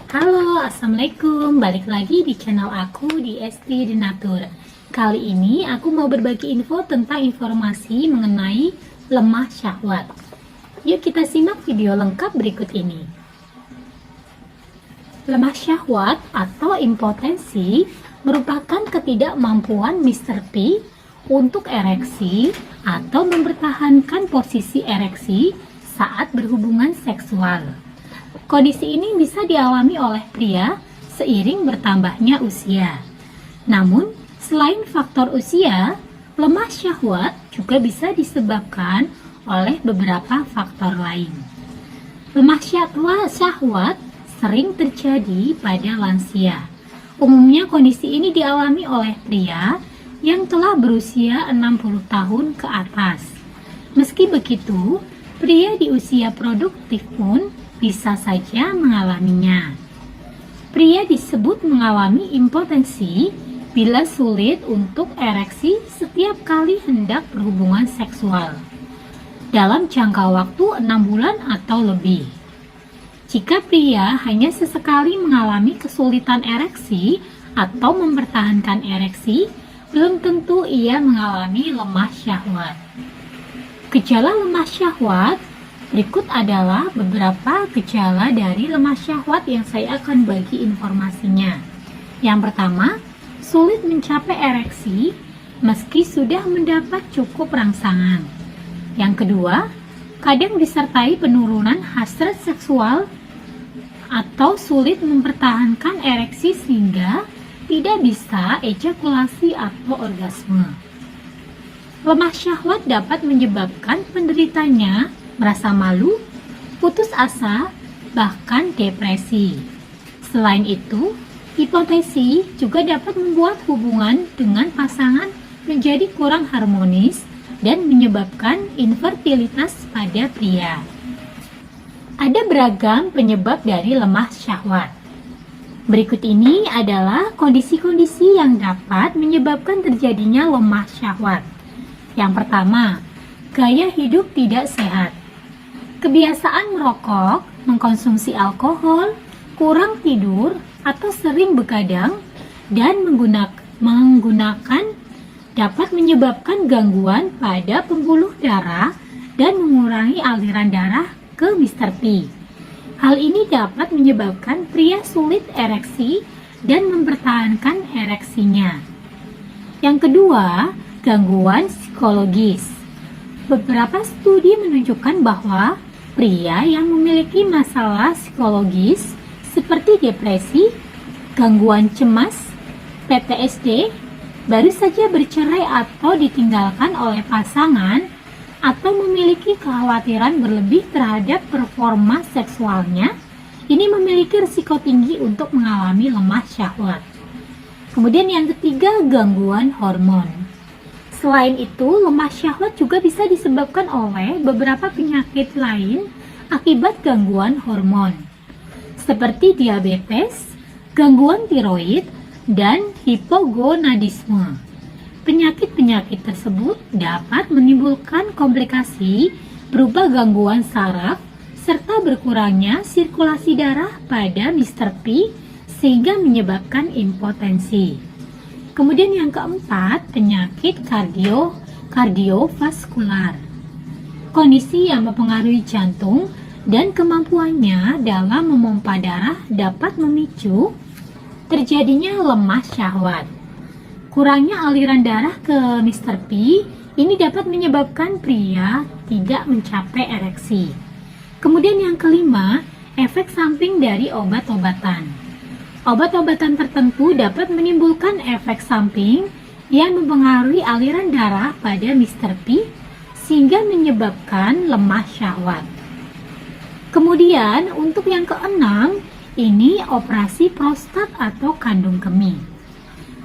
Halo, assalamualaikum. Balik lagi di channel aku di Esti Denatur. Kali ini aku mau berbagi info tentang informasi mengenai lemah syahwat. Yuk kita simak video lengkap berikut ini. Lemah syahwat atau impotensi merupakan ketidakmampuan Mr. P untuk ereksi atau mempertahankan posisi ereksi saat berhubungan seksual. Kondisi ini bisa dialami oleh pria seiring bertambahnya usia. Namun, selain faktor usia, lemah syahwat juga bisa disebabkan oleh beberapa faktor lain. Lemah syahwat sering terjadi pada lansia. Umumnya kondisi ini dialami oleh pria yang telah berusia 60 tahun ke atas. Meski begitu, pria di usia produktif pun bisa saja mengalaminya. Pria disebut mengalami impotensi bila sulit untuk ereksi setiap kali hendak berhubungan seksual dalam jangka waktu 6 bulan atau lebih. Jika pria hanya sesekali mengalami kesulitan ereksi atau mempertahankan ereksi, belum tentu ia mengalami lemah syahwat. Gejala lemah syahwat. Berikut adalah beberapa gejala dari lemah syahwat yang saya akan bagi informasinya. Yang pertama, sulit mencapai ereksi meski sudah mendapat cukup rangsangan. Yang kedua, kadang disertai penurunan hasrat seksual atau sulit mempertahankan ereksi sehingga tidak bisa ejakulasi atau orgasme. Lemah syahwat dapat menyebabkan penderitanya merasa malu, putus asa, bahkan depresi. Selain itu, impotensi juga dapat membuat hubungan dengan pasangan menjadi kurang harmonis dan menyebabkan infertilitas pada pria. Ada beragam penyebab dari lemah syahwat. Berikut ini adalah kondisi-kondisi yang dapat menyebabkan terjadinya lemah syahwat. Yang pertama, gaya hidup tidak sehat. Kebiasaan merokok, mengkonsumsi alkohol, kurang tidur, atau sering begadang dan menggunakan dapat menyebabkan gangguan pada pembuluh darah dan mengurangi aliran darah ke Mr. P. Hal ini dapat menyebabkan pria sulit ereksi dan mempertahankan ereksinya. Yang kedua, gangguan psikologis. Beberapa studi menunjukkan bahwa pria yang memiliki masalah psikologis seperti depresi, gangguan cemas, PTSD, baru saja bercerai atau ditinggalkan oleh pasangan, atau memiliki kekhawatiran berlebih terhadap performa seksualnya, ini memiliki risiko tinggi untuk mengalami lemah syahwat. Kemudian yang ketiga, gangguan hormon. Selain itu, lemah syahwat juga bisa disebabkan oleh beberapa penyakit lain akibat gangguan hormon, seperti diabetes, gangguan tiroid, dan hipogonadisme. Penyakit-penyakit tersebut dapat menimbulkan komplikasi berupa gangguan saraf serta berkurangnya sirkulasi darah pada Mr. P sehingga menyebabkan impotensi. Kemudian yang keempat, penyakit kardiovaskular. Kondisi yang mempengaruhi jantung dan kemampuannya dalam memompa darah dapat memicu terjadinya lemah syahwat. Kurangnya aliran darah ke Mr. P ini dapat menyebabkan pria tidak mencapai ereksi. Kemudian yang kelima, efek samping dari obat-obatan. Obat-obatan tertentu dapat menimbulkan efek samping yang mempengaruhi aliran darah pada Mr. P sehingga menyebabkan lemah syahwat. Kemudian untuk yang keenam, ini operasi prostat atau kandung kemih.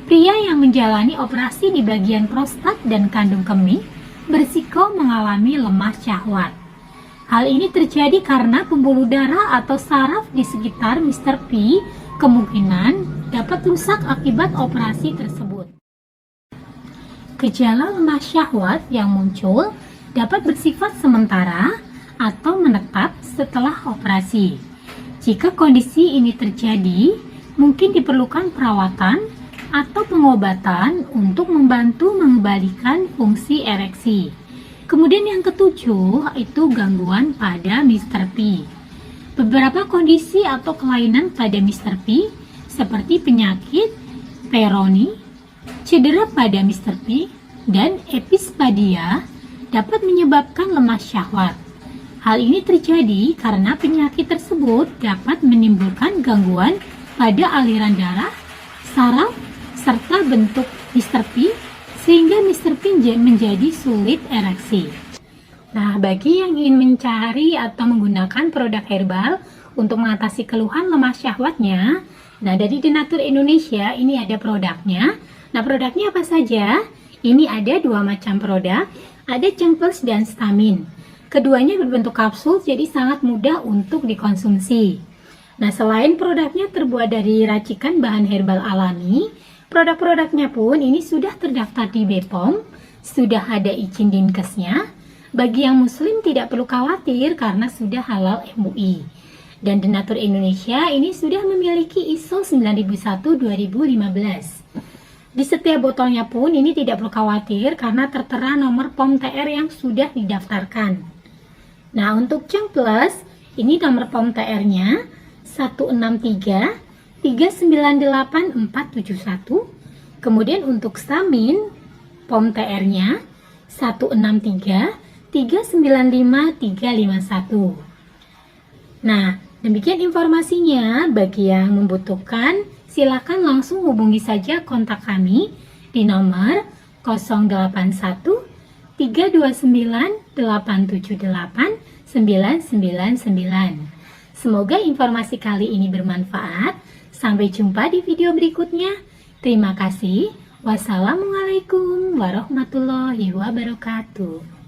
Pria yang menjalani operasi di bagian prostat dan kandung kemih berisiko mengalami lemah syahwat. Hal ini terjadi karena pembuluh darah atau saraf di sekitar Mr. P kemungkinan dapat rusak akibat operasi tersebut. Gejala lemah syahwat yang muncul dapat bersifat sementara atau menetap setelah operasi. Jika kondisi ini terjadi, mungkin diperlukan perawatan atau pengobatan untuk membantu mengembalikan fungsi ereksi. Kemudian yang ketujuh itu gangguan pada Mr. P. Beberapa kondisi atau kelainan pada Mr. P seperti penyakit Peyronie, cedera pada Mr. P, dan epispadia dapat menyebabkan lemas syahwat. Hal ini terjadi karena penyakit tersebut dapat menimbulkan gangguan pada aliran darah, saraf, serta bentuk Mr. P sehingga Mr. P menjadi sulit ereksi. Nah, bagi yang ingin mencari atau menggunakan produk herbal untuk mengatasi keluhan lemas syahwatnya, nah dari Denatur Indonesia ini ada produknya. Nah, produknya apa saja? Ini ada dua macam produk, ada Cengplus dan Stamin. Keduanya berbentuk kapsul, jadi sangat mudah untuk dikonsumsi. Nah, selain produknya terbuat dari racikan bahan herbal alami, produk-produknya pun ini sudah terdaftar di BPOM, sudah ada izin Dinkesnya. Bagi yang muslim tidak perlu khawatir karena sudah halal MUI. Dan Denatur Indonesia ini sudah memiliki ISO 9001-2015. Di setiap botolnya pun ini tidak perlu khawatir karena tertera nomor POM TR yang sudah didaftarkan. Nah, untuk Cengplus, ini nomor POM TR-nya 163398471. Kemudian untuk Stamin, POM TR-nya 163395351. Nah, demikian informasinya. Bagi yang membutuhkan, silakan langsung hubungi saja kontak kami di nomor 081 329 878 999. Semoga informasi kali ini bermanfaat. Sampai jumpa di video berikutnya. Terima kasih. Wassalamualaikum warahmatullahi wabarakatuh.